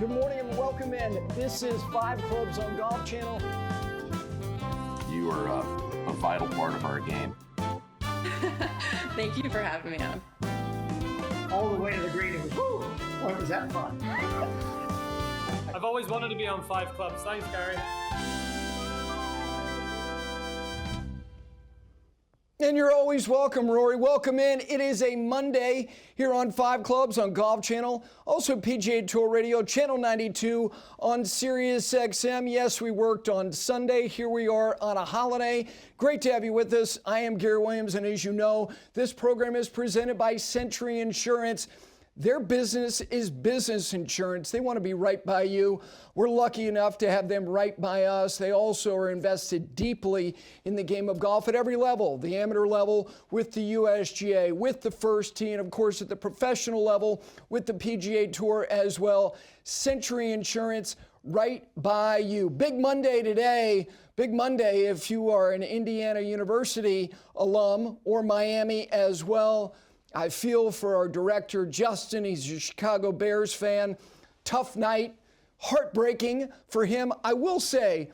Good morning and welcome in. This is 5 Clubs on Golf Channel. You are a vital part of our game. Thank you for having me on. All the way to the green. Woo! Boy, was that fun. I've always wanted to be on 5 Clubs. Thanks, Gary. And you're always welcome, Rory. Welcome in. It is a Monday here on 5 Clubs on Golf Channel. Also PGA Tour Radio, Channel 92 on Sirius XM. Yes, we worked on Sunday. Here we are on a holiday. Great to have you with us. I am Gary Williams, and as you know, this program is presented by Century Insurance. Their business is business insurance. They want to be right by you. We're lucky enough to have them right by us. They also are invested deeply in the game of golf at every level, the amateur level with the USGA, with the First Tee, and of course at the professional level with the PGA Tour as well. Century Insurance, right by you. Big Monday today. Big Monday if you are an Indiana University alum or Miami as well. I feel for our director, Justin. He's a Chicago Bears fan. Tough night, heartbreaking for him. I will say,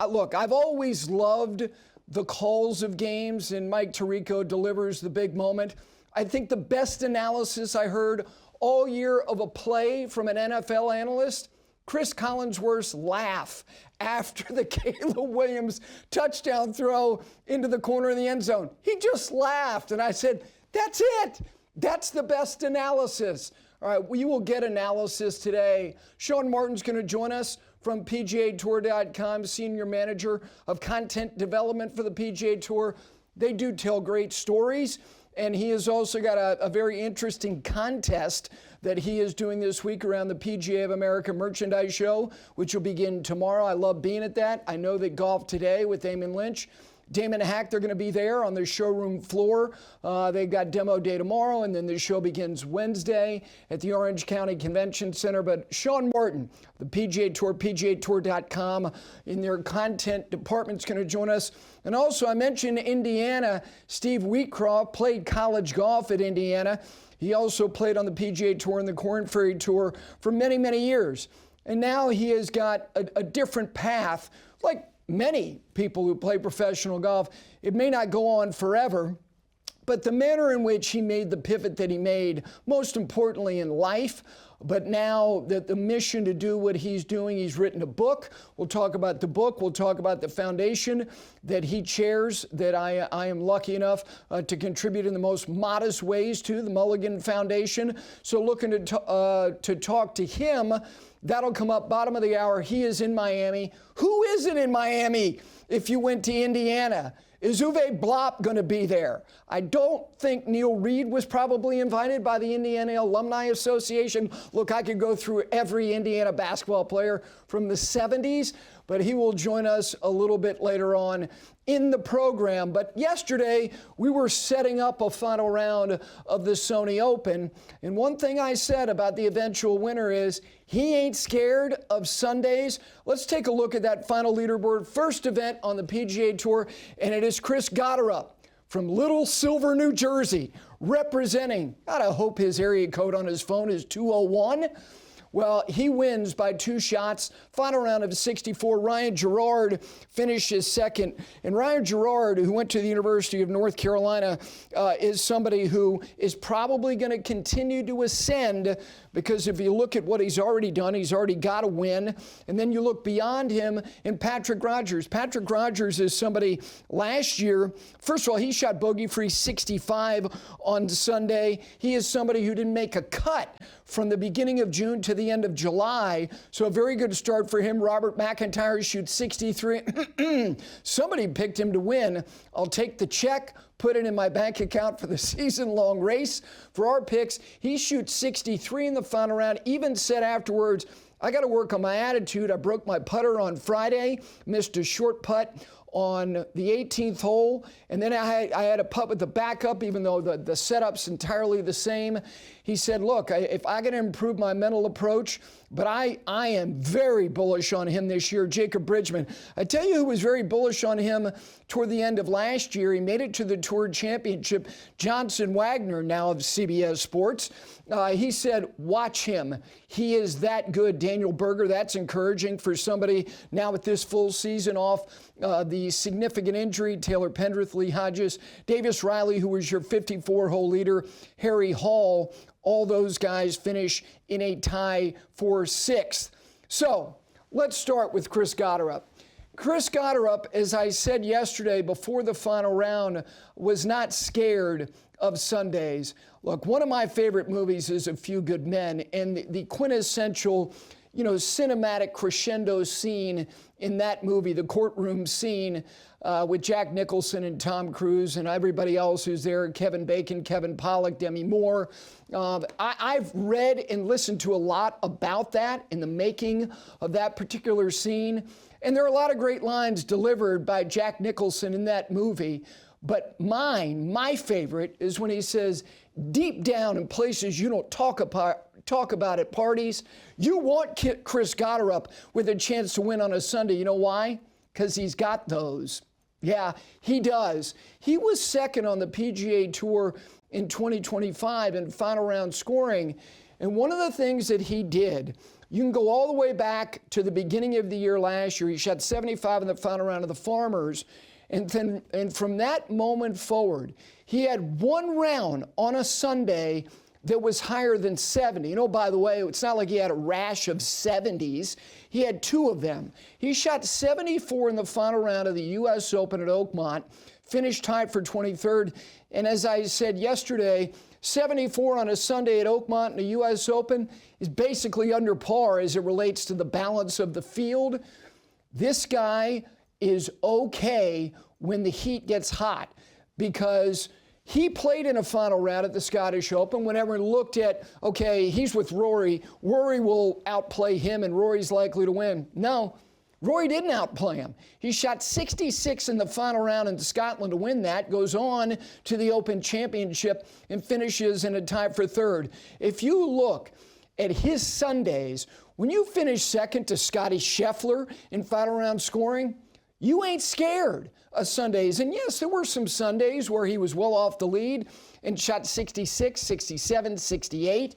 look, I've always loved the calls of games, and Mike Tirico delivers the big moment. I think the best analysis I heard all year of a play from an NFL analyst, Chris Collinsworth's laugh after the Caleb Williams touchdown throw into the corner of the end zone. He just laughed, and I said, that's it. That's the best analysis. All right, we will get analysis today. Sean Martin's going to join us from PGAtour.com, Senior Manager of Content Development for the PGA Tour. They do tell great stories, and he has also got a very interesting contest that he is doing this week around the PGA of America Merchandise Show, which will begin tomorrow. I love being at that. I know that Golf Today with Damon Lynch, Damon Hack, they're going to be there on the showroom floor. They've got demo day tomorrow, and then the show begins Wednesday at the Orange County Convention Center. But Sean Martin, the PGA Tour, PGAtour.com, in their content department is going to join us. And also, I mentioned Indiana. Steve Wheatcroft played college golf at Indiana. He also played on the PGA Tour and the Korn Ferry Tour for many, many years. And now he has got a different path, like many people who play professional golf. It may not go on forever, but the manner in which he made the pivot that he made, most importantly in life, but now that the mission to do what he's doing, he's written a book. We'll talk about the book. We'll talk about the foundation that he chairs that I am lucky enough to contribute in the most modest ways to, the Mulligan Foundation. So looking to talk to him. That'll come up bottom of the hour. He is in Miami. Who isn't in Miami if you went to Indiana? Is Uwe Blop going to be there? I don't think Neil Reed was probably invited by the Indiana Alumni Association. Look, I could go through every Indiana basketball player from the 70s, but he will join us a little bit later on in the program. But yesterday, we were setting up a final round of the Sony Open, and one thing I said about the eventual winner is he ain't scared of Sundays. Let's take a look at that final leaderboard. First event on the PGA Tour, and it is Chris Gotterup from Little Silver, New Jersey, representing, gotta hope his area code on his phone is 201. Well, he wins by 2 shots. Final round of 64. Ryan Gerard finishes second. And Ryan Gerard, who went to the University of North Carolina, is somebody who is probably going to continue to ascend, because if you look at what he's already done, he's already got a win. And then you look beyond him in Patrick Rogers. Patrick Rogers is somebody last year, first of all, he shot bogey-free 65 on Sunday. He is somebody who didn't make a cut from the beginning of June to the end of July. So a very good start for him. Robert MacIntyre shoots 63. Somebody picked him to win. I'll take the check, put it in my bank account for the season-long race. For our picks, he shoots 63 in the final round. Even said afterwards, I got to work on my attitude. I broke my putter on Friday, missed a short putt on the 18th hole, and then I had a putt with the backup, even though the setup's entirely the same. He said, look, if I can improve my mental approach, but I am very bullish on him this year, Jacob Bridgman. I tell you who was very bullish on him toward the end of last year. He made it to the Tour Championship. Johnson Wagner, now of CBS Sports. He said, watch him. He is that good. Daniel Berger, that's encouraging for somebody now with this full season off the significant injury. Taylor Pendrith, Lee Hodges, Davis Riley, who was your 54-hole leader, Harry Hall. All those guys finish in a tie for 6th. So let's start with Chris Gotterup. Chris Gotterup, as I said yesterday before the final round, was not scared of Sundays. Look, one of my favorite movies is A Few Good Men, and the quintessential, cinematic crescendo scene in that movie, the courtroom scene with Jack Nicholson and Tom Cruise and everybody else who's there, Kevin Bacon, Kevin Pollak, Demi Moore. I've read and listened to a lot about that in the making of that particular scene. And there are a lot of great lines delivered by Jack Nicholson in that movie. But my favorite is when he says, deep down in places you don't talk about at parties, you want Chris Gotterup with a chance to win on a Sunday. You know why? Because he's got those. Yeah, he does. He was second on the PGA Tour in 2025 in final round scoring. And one of the things that he did, you can go all the way back to the beginning of the year last year. He shot 75 in the final round of the Farmers. And from that moment forward, he had one round on a Sunday that was higher than 70. By the way, it's not like he had a rash of 70s. He had 2 of them. He shot 74 in the final round of the U.S. Open at Oakmont, finished tied for 23rd. And as I said yesterday, 74 on a Sunday at Oakmont in the U.S. Open is basically under par as it relates to the balance of the field. This guy is okay when the heat gets hot because he played in a final round at the Scottish Open when everyone looked at, okay, he's with Rory. Rory will outplay him and Rory's likely to win. No, Rory didn't outplay him. He shot 66 in the final round in Scotland to win that, goes on to the Open Championship and finishes in a tie for 3rd. If you look at his Sundays, when you finish second to Scottie Scheffler in final round scoring, you ain't scared of Sundays. And yes, there were some Sundays where he was well off the lead and shot 66, 67, 68.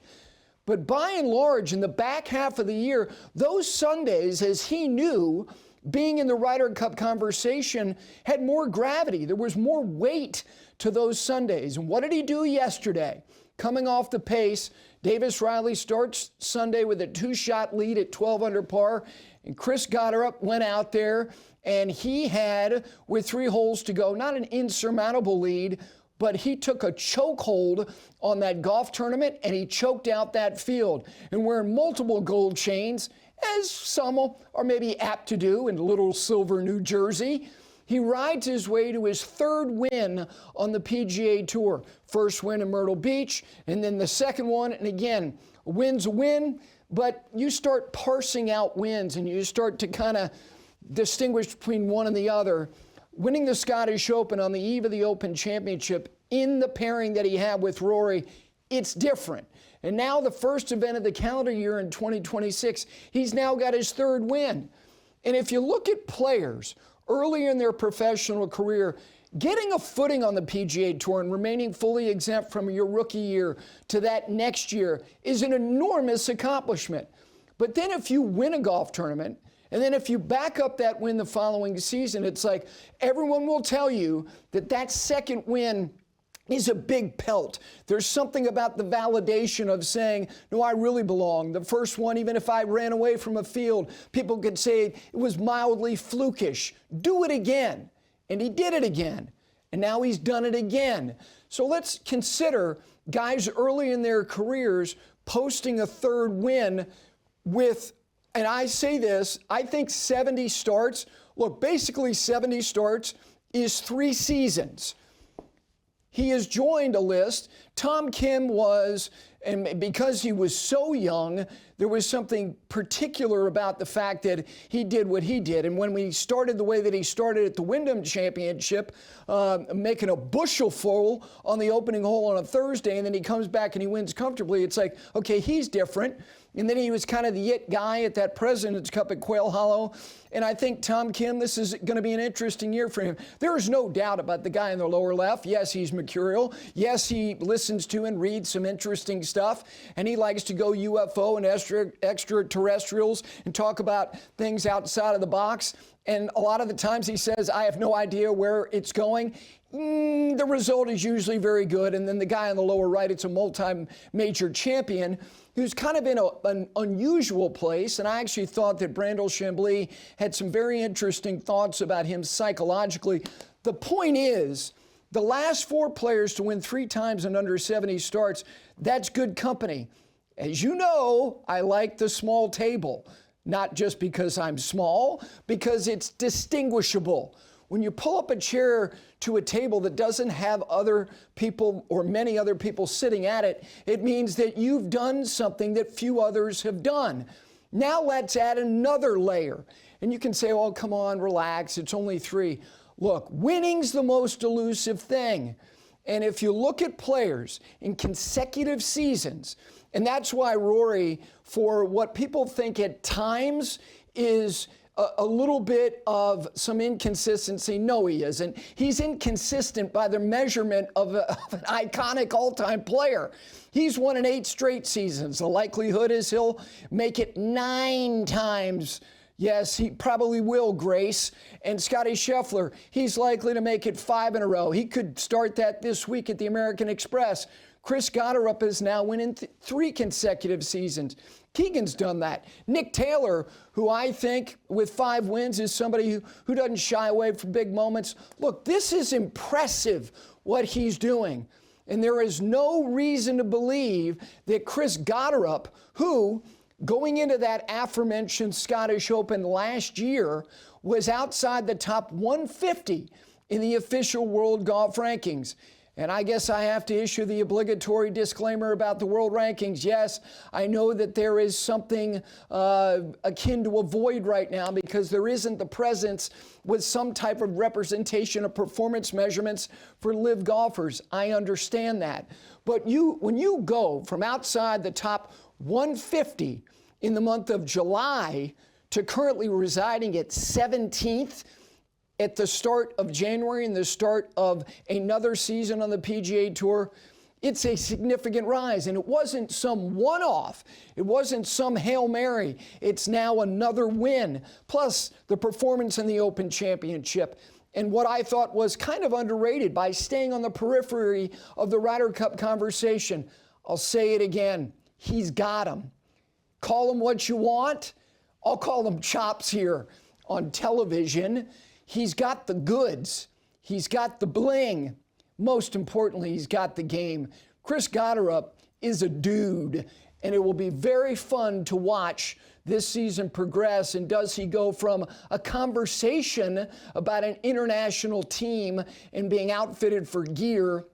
But by and large, in the back half of the year, those Sundays, as he knew, being in the Ryder Cup conversation, had more gravity. There was more weight to those Sundays. And what did he do yesterday? Coming off the pace, Davis Riley starts Sunday with a 2-shot lead at 12 under par. And Chris Gotterup went out there and he had, with 3 holes to go, not an insurmountable lead, but he took a chokehold on that golf tournament and he choked out that field. And wearing multiple gold chains, as some are maybe apt to do in Little Silver, New Jersey, he rides his way to his 3rd win on the PGA Tour. First win in Myrtle Beach, and then the second one. And again, a win's a win, but you start parsing out wins and you start to kind of distinguish between one and the other. Winning the Scottish Open on the eve of the Open Championship in the pairing that he had with Rory, it's different. And now the first event of the calendar year in 2026, he's now got his 3rd win. And if you look at players early in their professional career, getting a footing on the PGA Tour and remaining fully exempt from your rookie year to that next year is an enormous accomplishment. But then if you win a golf tournament, and then if you back up that win the following season, it's like everyone will tell you that that second win is a big pelt. There's something about the validation of saying, no, I really belong. The first one, even if I ran away from a field, people could say it was mildly flukish. Do it again. And he did it again. And now he's done it again. So let's consider guys early in their careers posting a 3rd win with, and I say this, I think 70 starts. Look, basically 70 starts is 3 seasons. He has joined a list. Tom Kim was And because he was so young, there was something particular about the fact that he did what he did. And when we started the way that he started at the Wyndham Championship, making a bushel full on the opening hole on a Thursday, and then he comes back and he wins comfortably, it's like, okay, he's different. And then he was kind of the it guy at that President's Cup at Quail Hollow. And I think, Tom Kim, this is going to be an interesting year for him. There is no doubt about the guy in the lower left. Yes, he's mercurial. Yes, he listens to and reads some interesting stuff. And he likes to go UFO and extraterrestrials and talk about things outside of the box. And a lot of the times he says, I have no idea where it's going. The result is usually very good. And then the guy on the lower right, it's a multi-major champion who's kind of in an unusual place. And I actually thought that Brandel Chambly had some very interesting thoughts about him psychologically. The point is, the last 4 players to win 3 times in under 70 starts, that's good company. As you know, I like the small table, not just because I'm small, because it's distinguishable. When you pull up a chair to a table that doesn't have other people or many other people sitting at it, it means that you've done something that few others have done. Now let's add another layer. And you can say, oh, come on, relax, it's only 3. Look, winning's the most elusive thing. And if you look at players in consecutive seasons, and that's why Rory, for what people think at times is a little bit of some inconsistency. No, he isn't. He's inconsistent by the measurement of an iconic all-time player. He's won in 8 straight seasons. The likelihood is he'll make it 9 times. Yes, he probably will, Grace. And Scottie Scheffler, he's likely to make it 5 in a row. He could start that this week at the American Express. Chris Gotterup is now winning 3 consecutive seasons. Keegan's done that. Nick Taylor, who I think with 5 wins is somebody who doesn't shy away from big moments. Look, this is impressive what he's doing. And there is no reason to believe that Chris Gotterup, who going into that aforementioned Scottish Open last year was outside the top 150 in the official world golf rankings. And I guess I have to issue the obligatory disclaimer about the world rankings. Yes, I know that there is something akin to a void right now because there isn't the presence with some type of representation of performance measurements for live golfers. I understand that. But when you go from outside the top 150 in the month of July to currently residing at 17th, at the start of January and the start of another season on the PGA Tour, it's a significant rise. And it wasn't some one-off. It wasn't some Hail Mary. It's now another win, plus the performance in the Open Championship. And what I thought was kind of underrated by staying on the periphery of the Ryder Cup conversation. I'll say it again. He's got them. Call them what you want. I'll call them chops here on television. He's got the goods. He's got the bling. Most importantly, he's got the game. Chris Gotterup is a dude, and it will be very fun to watch this season progress. And does he go from a conversation about an international team and being outfitted for gear,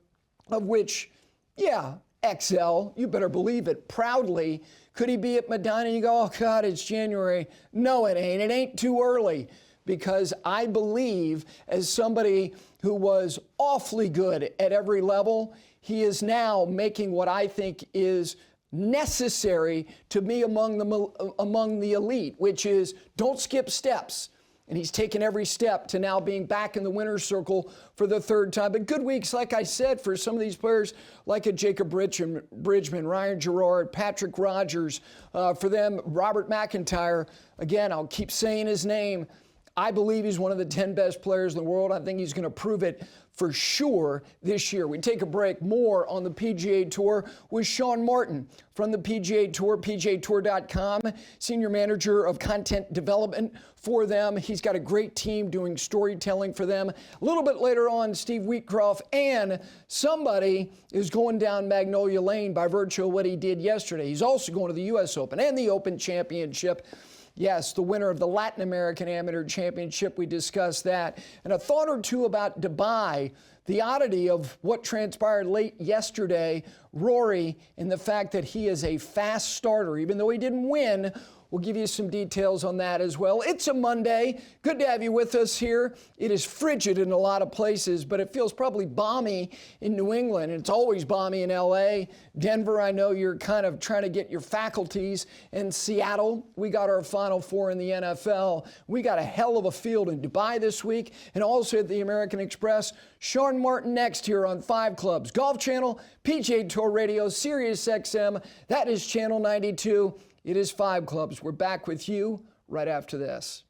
of which, yeah, XL, you better believe it, proudly. Could he be at Medina and you go, oh, God, it's January? No, it ain't. It ain't too early. Because I believe, as somebody who was awfully good at every level, he is now making what I think is necessary to be among the elite, which is don't skip steps. And he's taken every step to now being back in the winner's circle for the 3rd time. But good weeks, like I said, for some of these players, like a Jacob Bridgman, Ryan Gerard, Patrick Rogers, for them, Robert MacIntyre. Again, I'll keep saying his name. I believe he's one of the 10 best players in the world. I think he's going to prove it for sure this year. We take a break. More on the PGA Tour with Sean Martin from the PGA Tour, PGAtour.com, Senior Manager of Content Development for them. He's got a great team doing storytelling for them. A little bit later on, Steve Wheatcroft, and somebody is going down Magnolia Lane by virtue of what he did yesterday. He's also going to the U.S. Open and the Open Championship. Yes, the winner of the Latin American Amateur Championship, we discussed that. And a thought or two about Dubai. the oddity of what transpired late yesterday, Rory, and the fact that he is a fast starter, even though he didn't win. We'll give you some details on that as well. It's a Monday. Good to have you with us here. It is frigid in a lot of places, but it feels probably balmy in New England. It's always balmy in LA. Denver, I know you're kind of trying to get your faculties. In Seattle, we got our Final Four in the NFL. We got a hell of a field in Dubai this week, and also at the American Express. Sean Martin next here on 5 Clubs, Golf Channel, PGA Tour Radio, Sirius XM. That is Channel 92. It is 5 Clubs. We're back with you right after this.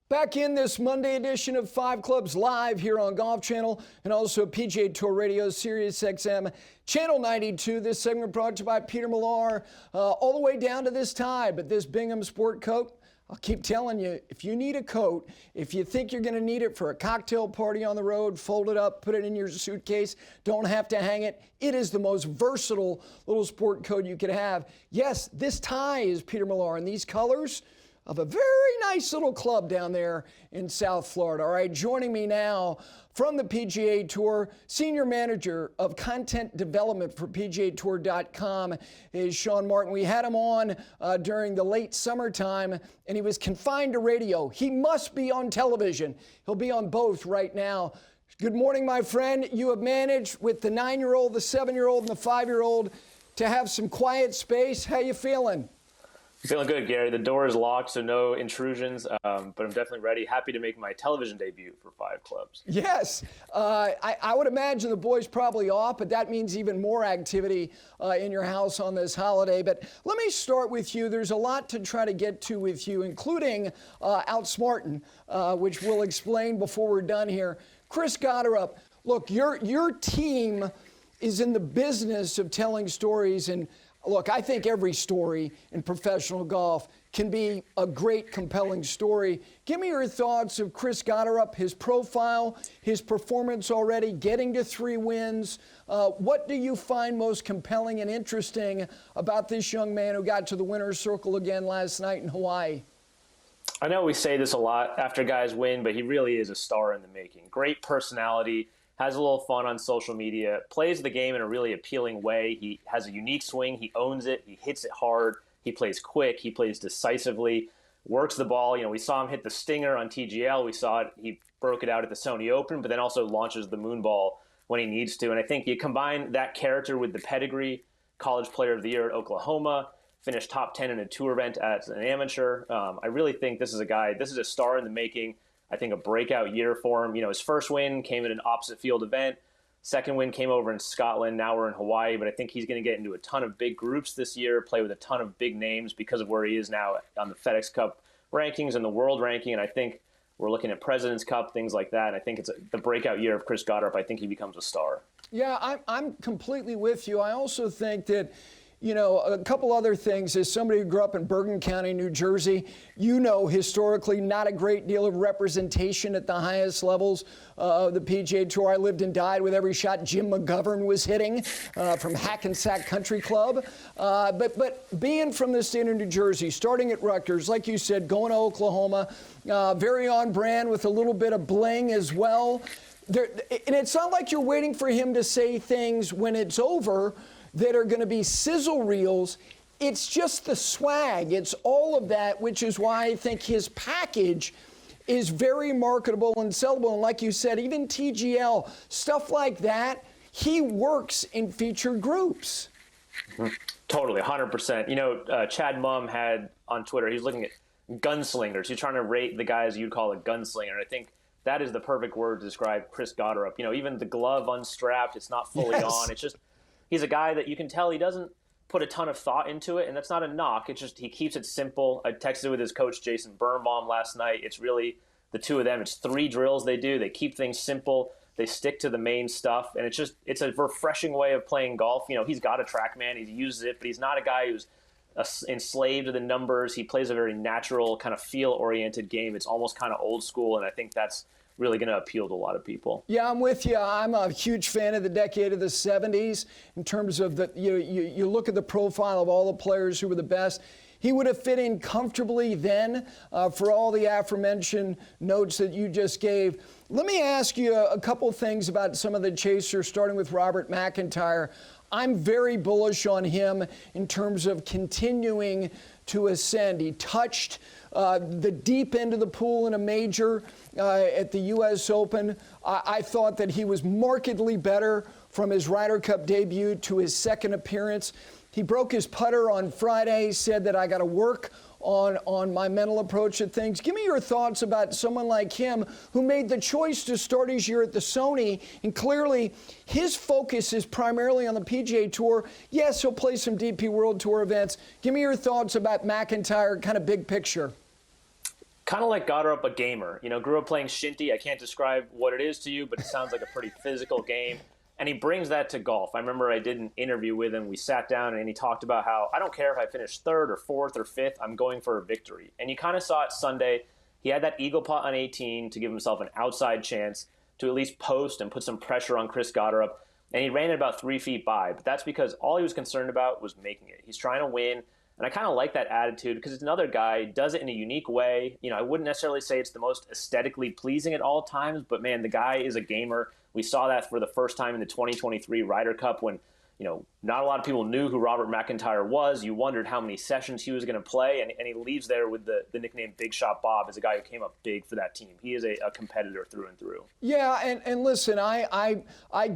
Back in this Monday edition of 5 Clubs live here on Golf Channel and also PGA Tour Radio, Sirius XM, Channel 92. This segment brought to you by Peter Millar, all the way down to this tie. But this Bingham sport coat, I'll keep telling you, if you need a coat, if you think you're going to need it for a cocktail party on the road, fold it up, put it in your suitcase, don't have to hang it. It is the most versatile little sport coat you could have. Yes, this tie is Peter Millar, and these colors of a very nice little club down there in South Florida. All right, joining me now from the PGA Tour, Senior Manager of Content Development for PGATour.com is Sean Martin. We had him on during the late summertime, and he was confined to radio. He must be on television. He'll be on both right now. Good morning, my friend. You have managed with the 9-year-old, the 7-year-old, and the 5-year-old to have some quiet space. How you feeling? Feeling good, Gary. The door is locked, so no intrusions, but I'm definitely ready. Happy to make my television debut for 5 Clubs. Yes. I would imagine the boys probably off, but that means even more activity in your house on this holiday. But let me start with you. There's a lot to try to get to with you, including outsmarting, which we'll explain before we're done here. Chris Gotterup, look, your team is in the business of telling stories, and look, I think every story in professional golf can be a great, compelling story. Give me your thoughts of Chris Gotterup, his profile, his performance already, getting to 3 wins. What do you find most compelling and interesting about this young man who got to the winner's circle again last night in Hawaii? I know we say this a lot after guys win, but he really is a star in the making. Great personality. Has a little fun on social media, plays the game in a really appealing way. He has a unique swing. He owns it. He hits it hard. He plays quick. He plays decisively, works the ball. You know, we saw him hit the stinger on TGL. We saw it. He broke it out at the Sony Open, but then also launches the moon ball when he needs to. And I think you combine that character with the pedigree, College Player of the Year at Oklahoma, finished top 10 in a tour event as an amateur. I really think this is a star in the making. I think a breakout year for him. You know, his first win came at an opposite field event. Second win came over in Scotland. Now we're in Hawaii, but I think he's going to get into a ton of big groups this year, play with a ton of big names because of where he is now on the FedEx Cup rankings and the world ranking. And I think we're looking at President's Cup, things like that. And I think it's the breakout year of Chris Gotterup. I think he becomes a star. Yeah, I'm completely with you. I also think that, you know, a couple other things. As somebody who grew up in Bergen County, New Jersey, you know, historically not a great deal of representation at the highest levels of the PGA Tour. I lived and died with every shot Jim McGovern was hitting from Hackensack Country Club. But being from the state of New Jersey, starting at Rutgers, like you said, going to Oklahoma, very on brand with a little bit of bling as well. And it's not like you're waiting for him to say things when it's over that are going to be sizzle reels. It's just the swag. It's all of that, which is why I think his package is very marketable and sellable. And like you said, even TGL, stuff like that, he works in featured groups. Mm-hmm. Totally, 100%. You know, Chad Mumm had on Twitter, he's looking at gunslingers. He's trying to rate the guys you'd call a gunslinger. And I think that is the perfect word to describe Chris Gotterup. You know, even the glove unstrapped, it's not fully on. It's just, he's a guy that you can tell he doesn't put a ton of thought into it, and that's not a knock. It's just he keeps it simple. I texted with his coach, Jason Birnbaum, last night. It's really the two of them. It's 3 drills they do. They keep things simple. They stick to the main stuff, and it's a refreshing way of playing golf. You know, he's got a TrackMan. He uses it, but he's not a guy who's enslaved to the numbers. He plays a very natural, kind of feel-oriented game. It's almost kind of old school, and I think that's really going to appeal to a lot of people. Yeah, I'm with you. I'm a huge fan of the decade of the 70s in terms of you look at the profile of all the players who were the best. He would have fit in comfortably then for all the aforementioned notes that you just gave. Let me ask you a couple things about some of the chasers, starting with Robert MacIntyre. I'm very bullish on him in terms of continuing to ascend. He touched the deep end of the pool in a major at the U.S. Open. I thought that he was markedly better from his Ryder Cup debut to his second appearance. He broke his putter on Friday, said that I got to work on my mental approach to things. Give me your thoughts about someone like him who made the choice to start his year at the Sony, and clearly his focus is primarily on the PGA Tour. Yes, he'll play some DP World Tour events. Give me your thoughts about MacIntyre, kind of big picture. Kind of like Gotterup, a gamer. Grew up playing shinty. I can't describe what it is to you, but it sounds like a pretty physical game. And he brings that to golf. I remember I did an interview with him. We sat down and he talked about how I don't care if I finish third or fourth or fifth, I'm going for a victory. And you kind of saw it Sunday. He had that eagle putt on 18 to give himself an outside chance to at least post and put some pressure on Chris Gotterup. And he ran it about 3 feet by. But that's because all he was concerned about was making it. He's trying to win. And I kind of like that attitude because it's another guy, does it in a unique way. I wouldn't necessarily say it's the most aesthetically pleasing at all times, but man, the guy is a gamer. We saw that for the first time in the 2023 Ryder Cup when, not a lot of people knew who Robert MacIntyre was. You wondered how many sessions he was going to play, and he leaves there with the nickname Big Shot Bob as a guy who came up big for that team. He is a competitor through and through. Yeah, and listen, I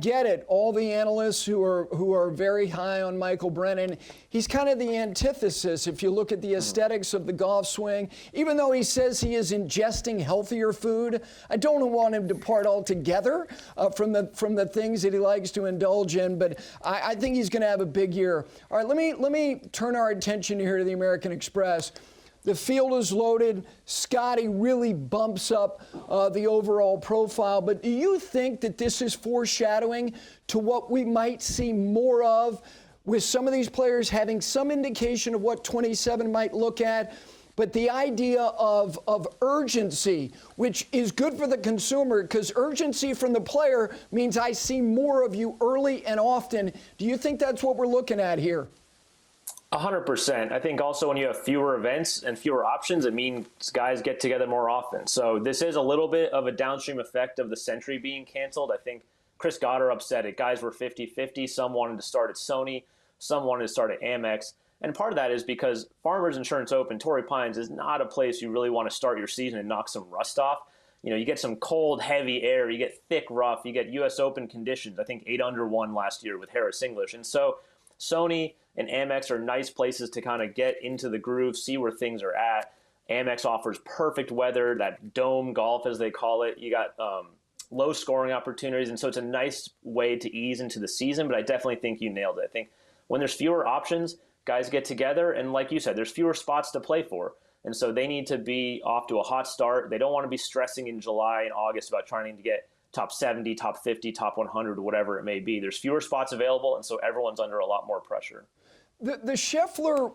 get it. All the analysts who are very high on Michael Brennan, he's kind of the antithesis if you look at the aesthetics of the golf swing. Even though he says he is ingesting healthier food, I don't want him to depart altogether from the things that he likes to indulge in, but I think he's going to have a big year. All right, let me turn our attention here to the American Express. The field is loaded. Scottie really bumps up the overall profile. But do you think that this is foreshadowing to what we might see more of with some of these players having some indication of what 27 might look at? But the idea of urgency, which is good for the consumer, because urgency from the player means I see more of you early and often. Do you think that's what we're looking at here? 100%. I think also when you have fewer events and fewer options, it means guys get together more often. So this is a little bit of a downstream effect of the Century being canceled. I think Chris Gotterup said it. Guys were 50-50. Some wanted to start at Sony. Some wanted to start at Amex. And part of that is because Farmers Insurance Open, Torrey Pines, is not a place you really want to start your season and knock some rust off. You get some cold, heavy air, you get thick rough, you get U.S. Open conditions. I think 8 under 1 last year with Harris English. And so Sony and Amex are nice places to kind of get into the groove, see where things are at. Amex offers perfect weather, that dome golf as they call it. You got low scoring opportunities, and so it's a nice way to ease into the season, but I definitely think you nailed it. I think when there's fewer options, guys get together, and like you said, there's fewer spots to play for. And so they need to be off to a hot start. They don't want to be stressing in July and August about trying to get top 70, top 50, top 100, whatever it may be. There's fewer spots available, and so everyone's under a lot more pressure. The Scheffler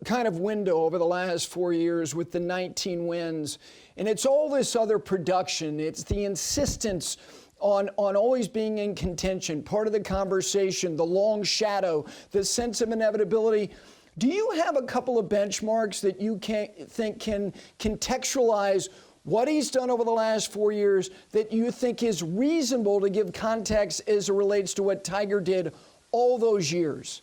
kind of window over the last 4 years with the 19 wins, and it's all this other production. It's the insistence on always being in contention, part of the conversation, the long shadow, the sense of inevitability. Do you have a couple of benchmarks that you think can contextualize what he's done over the last 4 years that you think is reasonable to give context as it relates to what Tiger did all those years?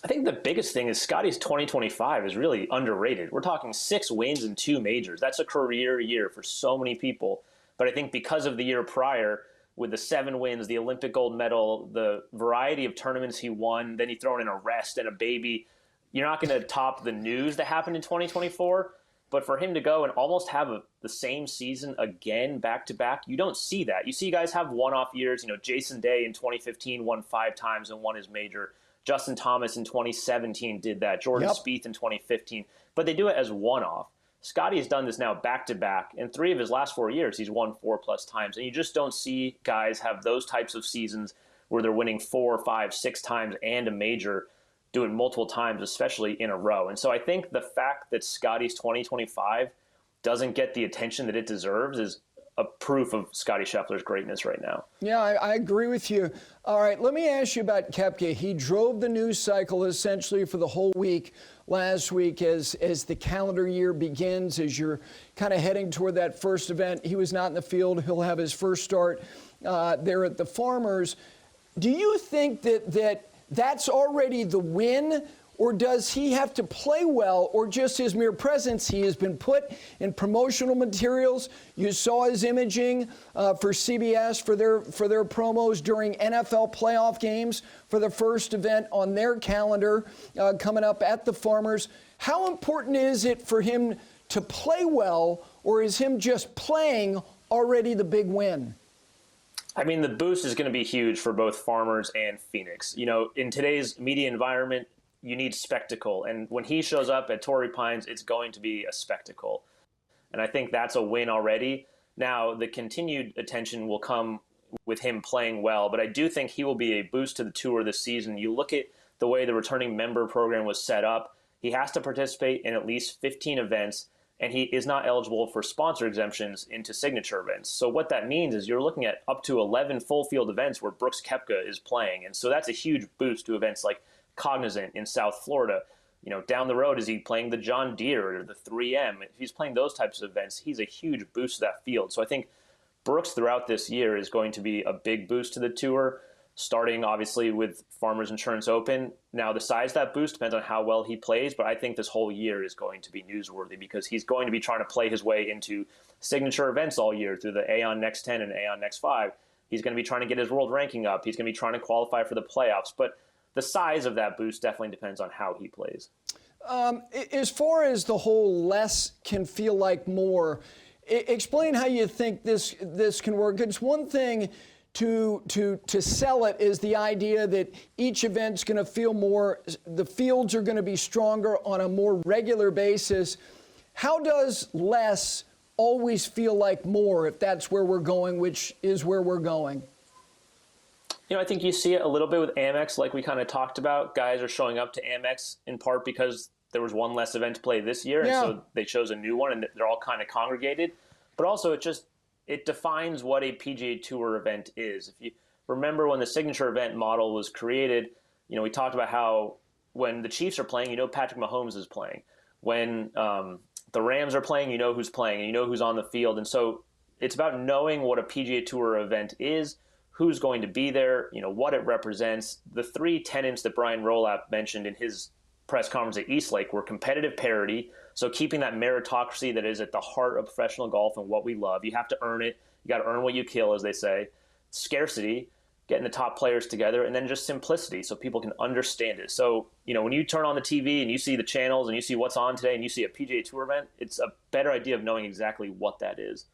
I think the biggest thing is Scottie's 2025 is really underrated. We're talking 6 wins and 2 majors. That's a career year for so many people. But I think because of the year prior, with the 7 wins, the Olympic gold medal, the variety of tournaments he won, then he thrown in a rest and a baby, you're not going to top the news that happened in 2024. But for him to go and almost have the same season again back-to-back, you don't see that. You see guys have one-off years. Jason Day in 2015 won 5 times and won his major. Justin Thomas in 2017 did that. Jordan Spieth in 2015. But they do it as one-off. Scottie has done this now back-to-back. In 3 of his last 4 years, he's won 4+ times. And you just don't see guys have those types of seasons where they're winning 4, 5, 6 times and a major, doing multiple times, especially in a row. And so I think the fact that Scottie's 2025 doesn't get the attention that it deserves is a proof of Scottie Scheffler's greatness right now. Yeah, I agree with you. All right, let me ask you about Koepka. He drove the news cycle essentially for the whole week last week as the calendar year begins, as you're kind of heading toward that first event. He was not in the field. He'll have his first start there at the Farmers. Do you think that's already the win? Or does he have to play well, or just his mere presence? He has been put in promotional materials. You saw his imaging for CBS for their promos during NFL playoff games for the first event on their calendar coming up at the Farmers. How important is it for him to play well, or is him just playing already the big win? I mean, the boost is going to be huge for both Farmers and Phoenix. You know, in today's media environment, you need spectacle. And when he shows up at Torrey Pines, it's going to be a spectacle. And I think that's a win already. Now, the continued attention will come with him playing well, but I do think he will be a boost to the tour this season. You look at the way the returning member program was set up, he has to participate in at least 15 events, and he is not eligible for sponsor exemptions into signature events. So what that means is you're looking at up to 11 full field events where Brooks Koepka is playing. And so that's a huge boost to events like Cognizant in South Florida. You know, down the road, is he playing the John Deere or the 3M? If he's playing those types of events, he's a huge boost to that field. So I think Brooks throughout this year is going to be a big boost to the tour, starting obviously with Farmers Insurance Open. Now, the size of that boost depends on how well he plays, but I think this whole year is going to be newsworthy because he's going to be trying to play his way into signature events all year through the Aon Next 10 and Aon Next 5. He's going to be trying to get his world ranking up. He's going to be trying to qualify for the playoffs. But the size of that boost definitely depends on how he plays. As far as the whole less can feel like more, explain how you think this can work. It's one thing to sell it is the idea that each event's going to feel more, the fields are going to be stronger on a more regular basis. How does less always feel like more if that's where we're going, which is where we're going? You know, I think you see it a little bit with Amex, like we kind of talked about. Guys are showing up to Amex in part because there was one less event to play this year, and so they chose a new one, and they're all kind of congregated. But also, it defines what a PGA Tour event is. If you remember when the signature event model was created, you know, we talked about how when the Chiefs are playing, you know Patrick Mahomes is playing. When the Rams are playing, you know who's playing, and you know who's on the field. And so it's about knowing what a PGA Tour event is, who's going to be there, you know, what it represents. The three tenets that Brian Rolapp mentioned in his press conference at Eastlake were competitive parity, so keeping that meritocracy that is at the heart of professional golf and what we love. You have to earn it. You got to earn what you kill, as they say. Scarcity, getting the top players together, and then just simplicity so people can understand it. So, you know, when you turn on the TV and you see the channels and you see what's on today and you see a PGA Tour event, it's a better idea of knowing exactly what that is.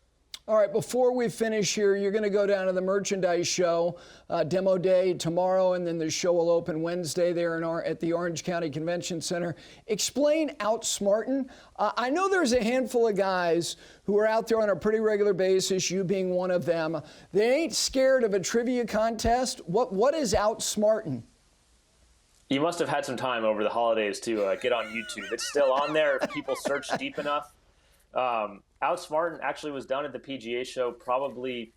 All right, before we finish here, you're going to go down to the merchandise show, demo day tomorrow, and then the show will open Wednesday there at the Orange County Convention Center. Explain Outsmartin'. I know there's a handful of guys who are out there on a pretty regular basis, you being one of them. They ain't scared of a trivia contest. What is Outsmartin'? You must have had some time over the holidays to get on YouTube. It's still on there if people search deep enough. Outsmartin' actually was done at the PGA show probably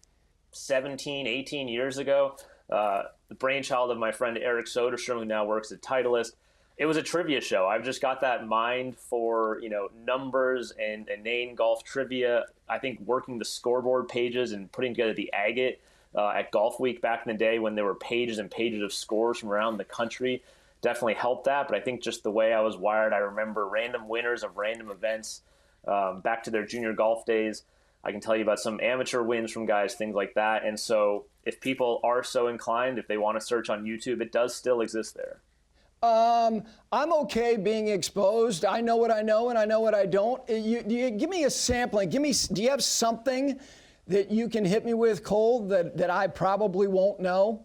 17, 18 years ago. The brainchild of my friend Eric Soderstrom, who now works at Titleist. It was a trivia show. I've just got that mind for, you know, numbers and inane golf trivia. I think working the scoreboard pages and putting together the agate at Golf Week back in the day when there were pages and pages of scores from around the country definitely helped that. But I think just the way I was wired, I remember random winners of random events. Back to their junior golf days. I can tell you about some amateur wins from guys, things like that. And so if people are so inclined, if they want to search on YouTube, it does still exist there. I'm okay being exposed. I know what I know and I know what I don't. You give me a sampling. Do you have something that you can hit me with, Cole, that I probably won't know?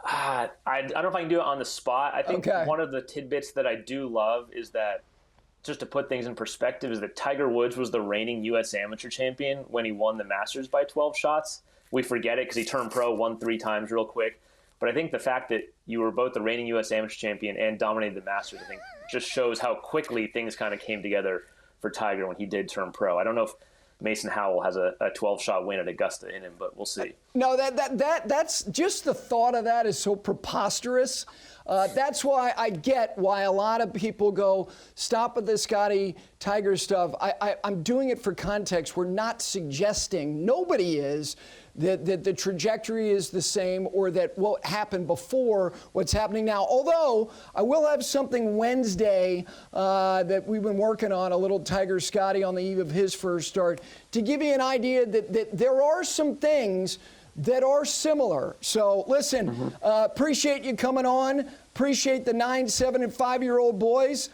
I don't know if I can do it on the spot. I think one of the tidbits that I do love is that, just to put things in perspective, is that Tiger Woods was the reigning U.S. amateur champion when he won the Masters by 12 shots. We forget it because he turned pro, won 3 times real quick. But I think the fact that you were both the reigning U.S. amateur champion and dominated the Masters, I think just shows how quickly things kind of came together for Tiger when he did turn pro. I don't know if Mason Howell has a 12-shot win at Augusta in him, but we'll see. No, that's just the thought of that is so preposterous. That's why I get why a lot of people go, stop with the Scottie Tiger stuff. I'm doing it for context. We're not suggesting, nobody is, that the trajectory is the same or that what happened before what's happening now. Although I will have something Wednesday that we've been working on, a little Tiger Scottie on the eve of his first start, to give you an idea that there are some things that are similar. So listen, appreciate you coming on. Appreciate the 9, 7, and 5-year-old boys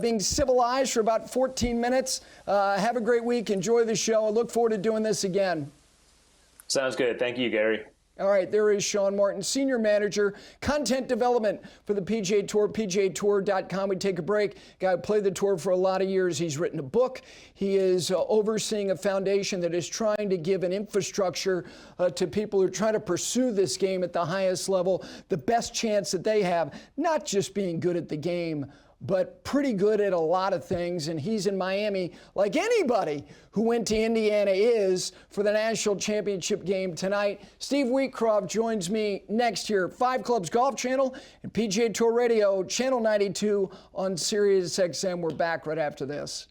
being civilized for about 14 minutes. Have a great week. Enjoy the show. I look forward to doing this again. Sounds good. Thank you, Gary. All right, there is Sean Martin, Senior Manager, Content Development for the PGA Tour, PGATour.com. We take a break. Guy who played the tour for a lot of years. He's written a book. He is overseeing a foundation that is trying to give an infrastructure to people who are trying to pursue this game at the highest level, the best chance that they have, not just being good at the game, but pretty good at a lot of things. And he's in Miami, like anybody who went to Indiana is, for the national championship game tonight. Steve Wheatcroft joins me next year. 5 Clubs Golf Channel and PGA Tour Radio, Channel 92 on Sirius XM. We're back right after this.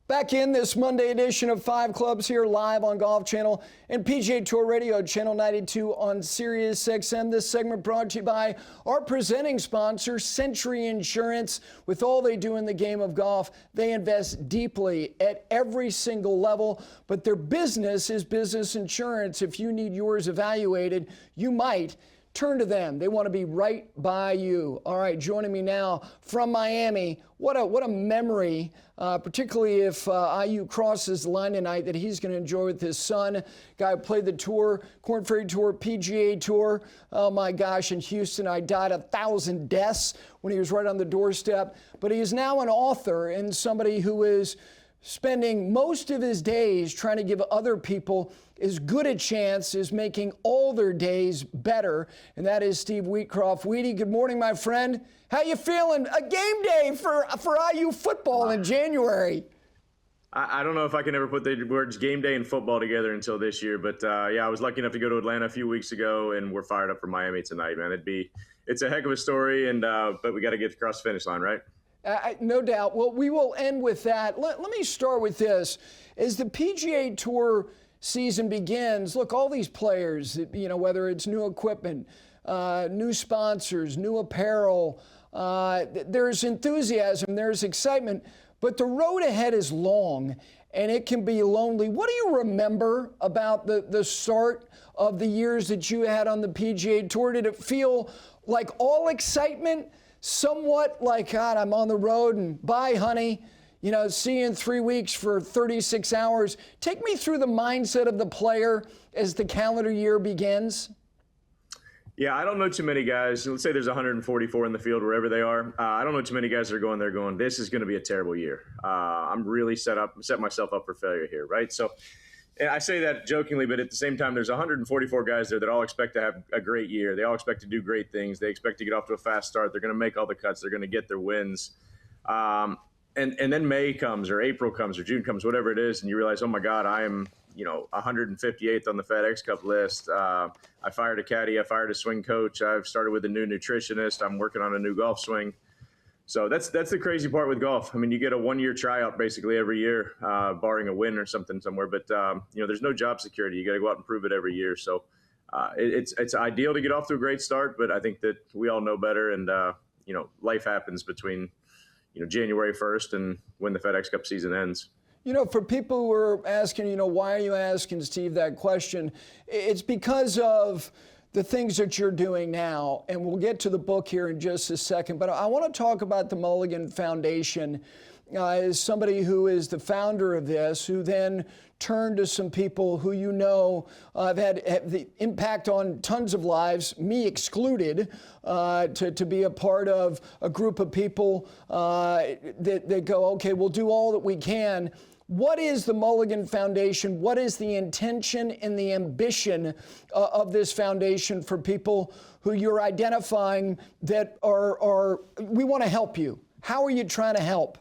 Back in this Monday edition of 5 Clubs here live on Golf Channel and PGA Tour Radio, Channel 92 on Sirius XM. This segment brought to you by our presenting sponsor, Century Insurance. With all they do in the game of golf, they invest deeply at every single level, but their business is business insurance. If you need yours evaluated, you might turn to them. They want to be right by you. All right, joining me now from Miami. What a memory, particularly if IU crosses the line tonight, that he's going to enjoy with his son. Guy who played the tour, Korn Ferry Tour, PGA Tour. Oh my gosh, in Houston, I died 1,000 deaths when he was right on the doorstep. But he is now an author and somebody who is spending most of his days trying to give other people as good a chance as making all their days better, and that is Steve Wheatcroft. Wheatie, good morning, my friend. How you feeling? A game day for IU football in January. I don't know if I can ever put the words game day and football together until this year, but yeah, I was lucky enough to go to Atlanta a few weeks ago, and we're fired up for Miami tonight, man. It's a heck of a story, and but we got to get across the finish line, right? No doubt. Well, we will end with that. Let me start with this. As the PGA Tour season begins, look, all these players, whether it's new equipment, new sponsors, new apparel, there's enthusiasm, there's excitement, but the road ahead is long and it can be lonely. What do you remember about the start of the years that you had on the PGA Tour? Did it feel like all excitement? Somewhat like, God, I'm on the road and bye, honey. See you in 3 weeks for 36 hours. Take me through the mindset of the player as the calendar year begins. Yeah, I don't know too many guys. Let's say there's 144 in the field, wherever they are. I don't know too many guys that are going there going, this is going to be a terrible year. I'm really set myself up for failure here, right? So I say that jokingly, but at the same time, there's 144 guys there that all expect to have a great year. They all expect to do great things. They expect to get off to a fast start. They're going to make all the cuts. They're going to get their wins. And then May comes or April comes or June comes, whatever it is, and you realize, oh my God, I am 158th on the FedEx Cup list. I fired a caddy. I fired a swing coach. I've started with a new nutritionist. I'm working on a new golf swing. So that's the crazy part with golf. I mean, you get a 1-year tryout basically every year, barring a win or something somewhere. But there's no job security. You got to go out and prove it every year. So it's ideal to get off to a great start, but I think that we all know better. And life happens between January 1st and when the FedEx Cup season ends. For people who are asking, why are you asking Steve that question? It's because of the things that you're doing now, and we'll get to the book here in just a second, but I want to talk about the Mulligan Foundation as somebody who is the founder of this, who then turned to some people who have had the impact on tons of lives, me excluded, to be a part of a group of people that go, okay, we'll do all that we can. What is the Mulligan Foundation? What is the intention and the ambition of this foundation for people who you're identifying that we want to help you? How are you trying to help?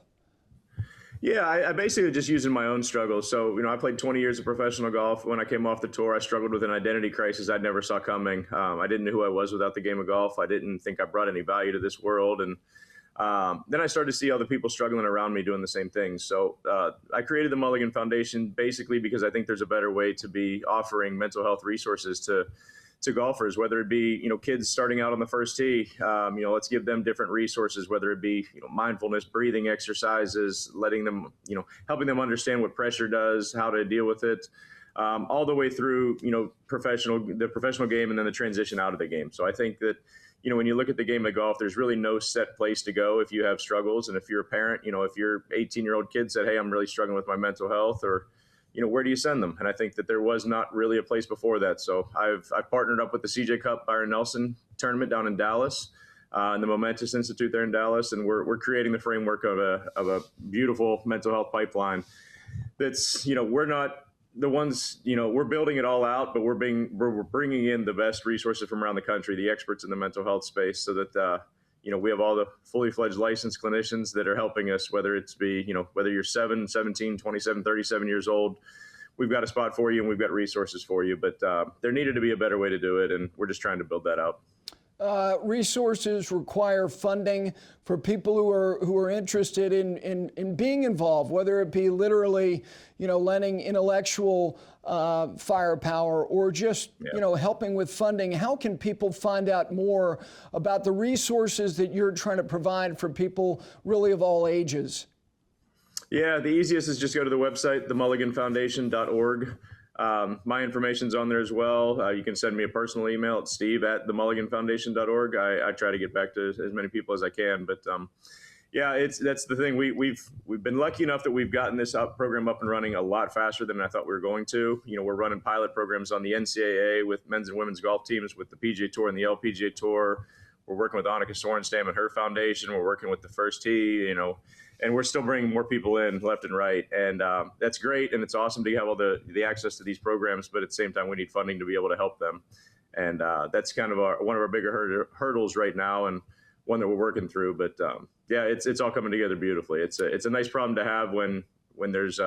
Yeah, I basically just using my own struggles. So, I played 20 years of professional golf. When I came off the tour, I struggled with an identity crisis I never saw coming. I didn't know who I was without the game of golf. I didn't think I brought any value to this world. And then I started to see other people struggling around me doing the same things. So I created the Mulligan Foundation basically because I think there's a better way to be offering mental health resources to golfers, whether it be, kids starting out on the first tee, let's give them different resources, whether it be, mindfulness, breathing exercises, letting them, helping them understand what pressure does, how to deal with it, all the way through, the professional game and then the transition out of the game. So I think that, when you look at the game of golf, there's really no set place to go if you have struggles. And if you're a parent, if your 18-year-old kid said, hey, I'm really struggling with my mental health, or where do you send them? And I think that there was not really a place before that. So I've partnered up with the CJ Cup Byron Nelson tournament down in Dallas, and the Momentous Institute there in Dallas, and we're creating the framework of a beautiful mental health pipeline. That's we're not the ones we're building it all out, but we're bringing in the best resources from around the country, the experts in the mental health space, so that we have all the fully fledged licensed clinicians that are helping us, whether it's whether you're 7, 17, 27, 37 years old, we've got a spot for you and we've got resources for you. But there needed to be a better way to do it, and we're just trying to build that out. Resources require funding for people who are interested in being involved, whether it be literally, lending intellectual firepower or just, helping with funding. How can people find out more about the resources that you're trying to provide for people really of all ages? Yeah, the easiest is just go to the website, themulliganfoundation.org. My information's on there as well. You can send me a personal email at steve@themulliganfoundation.org. I try to get back to as many people as I can, but that's the thing. We've been lucky enough that we've gotten this program up and running a lot faster than I thought we were going to. We're running pilot programs on the NCAA with men's and women's golf teams, with the PGA Tour and the LPGA Tour. We're working with Annika Sorenstam and her foundation. We're working with the First Tee, and we're still bringing more people in left and right. And that's great. And it's awesome to have all the access to these programs. But at the same time, we need funding to be able to help them. And that's kind of one of our bigger hurdles right now, and one that we're working through. But it's all coming together beautifully. It's a nice problem to have when there's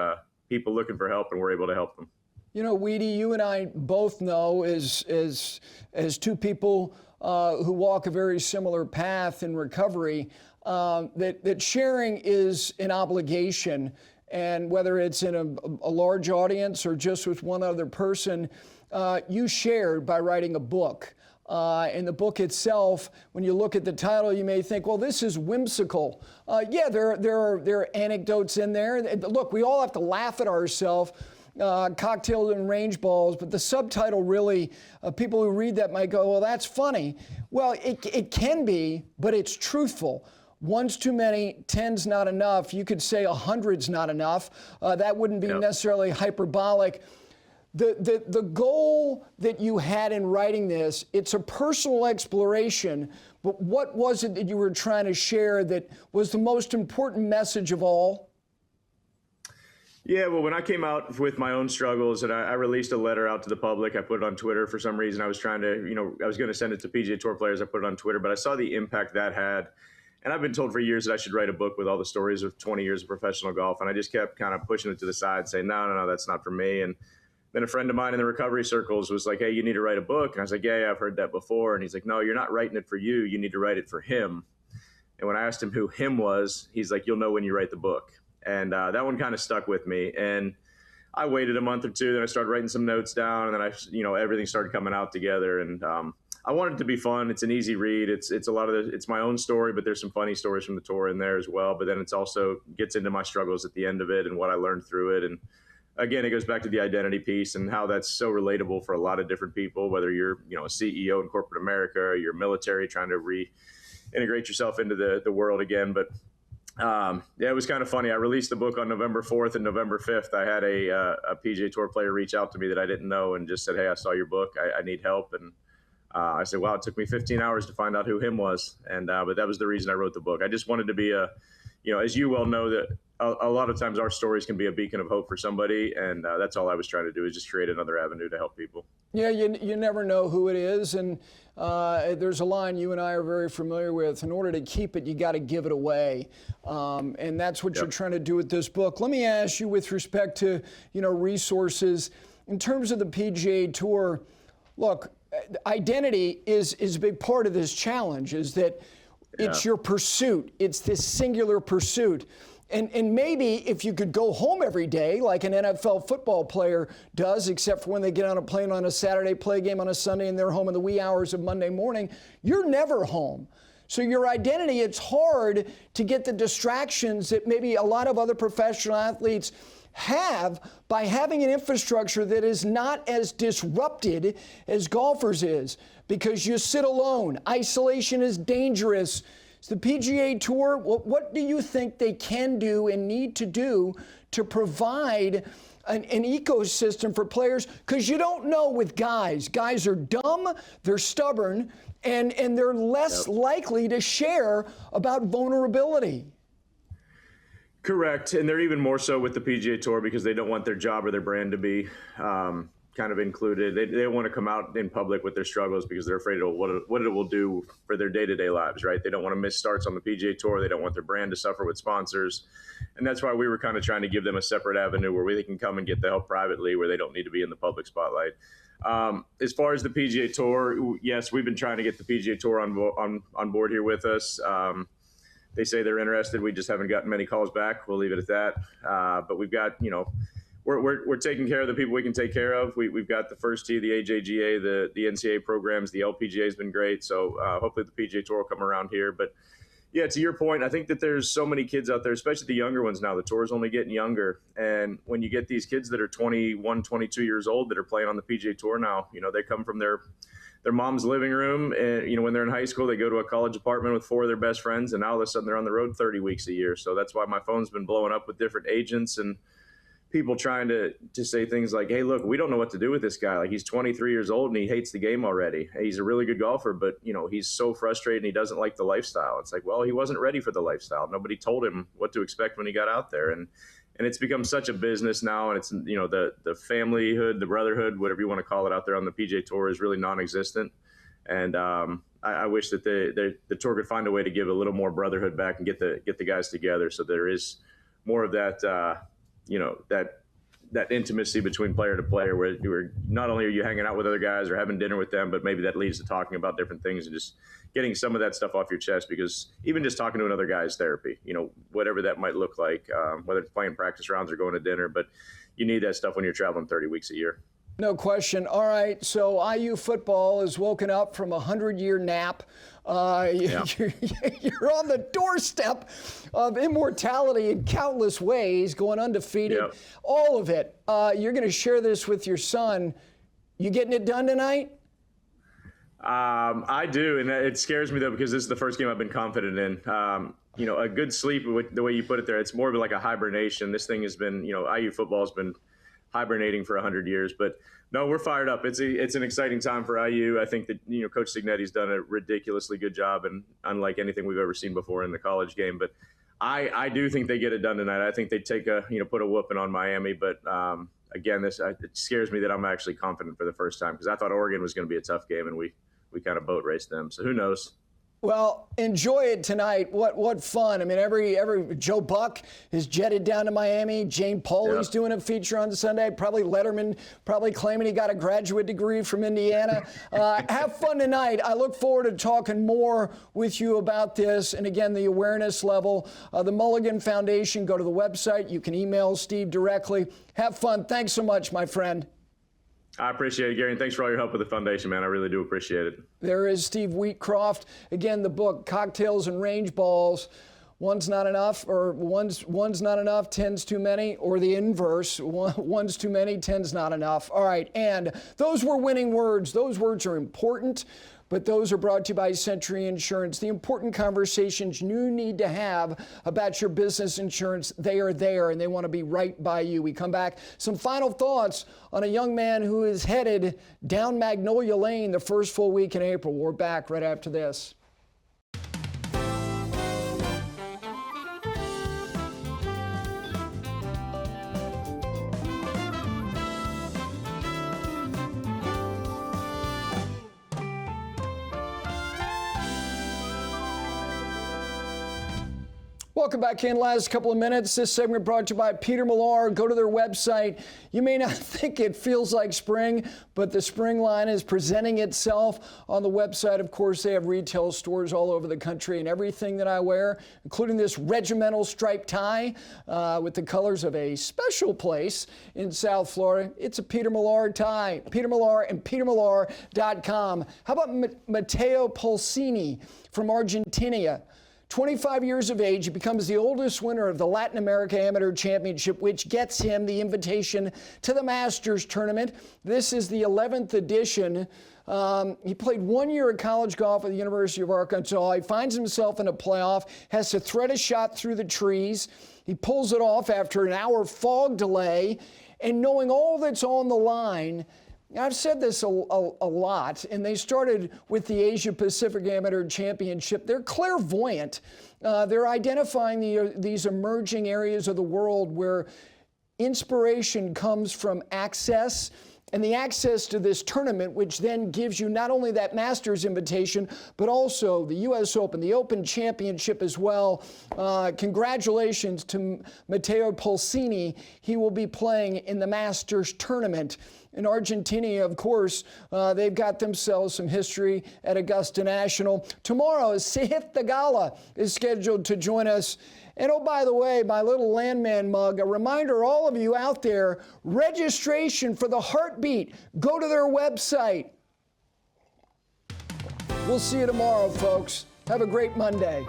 people looking for help and we're able to help them. Wheatie, you and I both know as two people who walk a very similar path in recovery, that sharing is an obligation, and whether it's in a large audience or just with one other person, you shared by writing a book. In the book itself, when you look at the title, you may think, well, this is whimsical. There are anecdotes in there. Look, we all have to laugh at ourselves. Cocktails and range balls, but the subtitle really, people who read that might go, well, that's funny. Well, it can be, but it's truthful. One's too many, 10's not enough. You could say 100's not enough. That wouldn't be necessarily hyperbolic. The goal that you had in writing this, it's a personal exploration, but what was it that you were trying to share that was the most important message of all? Yeah, well, when I came out with my own struggles and I released a letter out to the public, I put it on Twitter for some reason. I was trying to, I was going to send it to PGA Tour players. I put it on Twitter, but I saw the impact that had. And I've been told for years that I should write a book with all the stories of 20 years of professional golf. And I just kept kind of pushing it to the side, saying, no, that's not for me. And then a friend of mine in the recovery circles was like, hey, you need to write a book. And I was like, yeah, I've heard that before. And he's like, no, you're not writing it for you. You need to write it for him. And when I asked him who him was, he's like, you'll know when you write the book. And that one kind of stuck with me. And I waited a month or two, then I started writing some notes down, and then everything started coming out together. And I want it to be fun. It's an easy read. It's it's my own story, but there's some funny stories from the tour in there as well. But then it's also gets into my struggles at the end of it and what I learned through it. And again, it goes back to the identity piece and how that's so relatable for a lot of different people, whether you're, a CEO in corporate America, or you're military trying to reintegrate yourself into the world again. But it was kind of funny. I released the book on November 4th and November 5th. I had a PGA Tour player reach out to me that I didn't know and just said, hey, I saw your book. I need help. And I said, wow, it took me 15 hours to find out who him was. And but that was the reason I wrote the book. I just wanted to be as you well know, that a lot of times our stories can be a beacon of hope for somebody, and that's all I was trying to do, is just create another avenue to help people. Yeah, you never know who it is, and there's a line you and I are very familiar with. In order to keep it, you got to give it away, and that's what you're trying to do with this book. Let me ask you, with respect to resources, in terms of the PGA Tour, look, identity is a big part of this challenge. Is that it's your pursuit, it's this singular pursuit. And maybe if you could go home every day like an NFL football player does, except for when they get on a plane on a Saturday, play a game on a Sunday, and they're home in the wee hours of Monday morning, you're never home. So your identity, it's hard to get the distractions that maybe a lot of other professional athletes have by having an infrastructure that is not as disrupted as golfers is, because you sit alone. Isolation is dangerous. So the PGA Tour, what do you think they can do and need to do to provide an ecosystem for players? Because you don't know with guys. Guys are dumb, they're stubborn, and they're less likely to share about vulnerability. Correct, and they're even more so with the PGA Tour because they don't want their job or their brand to be kind of included. They don't want to come out in public with their struggles because they're afraid of what it will do for their day-to-day lives, right? They don't want to miss starts on the PGA Tour. They don't want their brand to suffer with sponsors. And that's why we were kind of trying to give them a separate avenue where they can come and get the help privately, where they don't need to be in the public spotlight. As far as the PGA Tour, yes, we've been trying to get the PGA Tour on board here with us. They say they're interested. We just haven't gotten many calls back. We'll leave it at that. But we've got, we're taking care of the people we can take care of. We've got the first tee, the AJGA, the NCAA programs, the LPGA has been great. So hopefully the PGA Tour will come around here. But yeah, to your point, I think that there's so many kids out there, especially the younger ones now. The tour's only getting younger. And when you get these kids that are 21, 22 years old that are playing on the PGA Tour now, they come from their mom's living room. And, when they're in high school, they go to a college apartment with 4 of their best friends. And now all of a sudden they're on the road 30 weeks a year. So that's why my phone's been blowing up with different agents and people trying to say things like, hey, look, we don't know what to do with this guy. Like, he's 23 years old and he hates the game already. He's a really good golfer, but, he's so frustrated and he doesn't like the lifestyle. It's like, well, he wasn't ready for the lifestyle. Nobody told him what to expect when he got out there. And it's become such a business now. And it's, the familyhood, the brotherhood, whatever you want to call it out there on the PGA Tour is really non-existent. And I wish that the tour could find a way to give a little more brotherhood back and get the guys together. So there is more of that, that intimacy between player to player, where not only are you hanging out with other guys or having dinner with them, but maybe that leads to talking about different things and just getting some of that stuff off your chest, because even just talking to another guy is therapy, whatever that might look like, whether it's playing practice rounds or going to dinner, but you need that stuff when you're traveling 30 weeks a year. No question. All right, so IU football has woken up from a 100-year nap. You're on the doorstep of immortality in countless ways, going undefeated, all of it. You're going to share this with your son. You getting it done tonight? I do, and it scares me, though, because this is the first game I've been confident in. A good sleep, the way you put it there, it's more of like a hibernation. This thing has been, IU football has been hibernating for 100 years, but no, we're fired up. It's an exciting time for IU. I think that Coach Cignetti's done a ridiculously good job, and unlike anything we've ever seen before in the college game. But I do think they get it done tonight. I think they put a whooping on Miami. But again, it scares me that I'm actually confident for the first time, because I thought Oregon was going to be a tough game, and we kind of boat raced them. So who knows? Well, enjoy it tonight. What fun. I mean, every Joe Buck is jetted down to Miami. Jane Pauley's doing a feature on Sunday. Probably Letterman claiming he got a graduate degree from Indiana. Have fun tonight. I look forward to talking more with you about this. And again, the awareness level, the Mulligan Foundation, go to the website. You can email Steve directly. Have fun. Thanks so much, my friend. I appreciate it, Gary, and thanks for all your help with the foundation, man. I really do appreciate it. There is Steve Wheatcroft. Again, the book, Cocktails and Range Balls. One's not enough, or one's not enough, 10's too many, or the inverse, one's too many, 10's not enough. All right, and those were winning words. Those words are important, but those are brought to you by Century Insurance. The important conversations you need to have about your business insurance, they are there, and they want to be right by you. We come back, some final thoughts on a young man who is headed down Magnolia Lane the first full week in April. We're back right after this. Welcome back in. Last couple of minutes. This segment brought to you by Peter Millar. Go to their website. You may not think it feels like spring, but the spring line is presenting itself on the website. Of course, they have retail stores all over the country, and everything that I wear, including this regimental striped tie with the colors of a special place in South Florida. It's a Peter Millar tie. Peter Millar and petermillar.com. How about Matteo Polsini from Argentina? 25 years of age, he becomes the oldest winner of the Latin America Amateur Championship, which gets him the invitation to the Masters tournament. This is the 11th edition. He played 1 year of college golf at the University of Arkansas. He finds himself in a playoff, has to thread a shot through the trees. He pulls it off after an hour fog delay, and knowing all that's on the line, I've said this a lot, and they started with the Asia Pacific Amateur Championship. They're clairvoyant. They're identifying these emerging areas of the world where inspiration comes from access, and the access to this tournament, which then gives you not only that Masters invitation, but also the U.S. Open, the Open Championship as well. Congratulations to Matteo Polsini. He will be playing in the Masters tournament. In Argentina, of course, they've got themselves some history at Augusta National. Tomorrow, Sahith Theegala is scheduled to join us. And oh, by the way, my little Landman mug, a reminder, all of you out there, registration for the Heartbeat. Go to their website. We'll see you tomorrow, folks. Have a great Monday.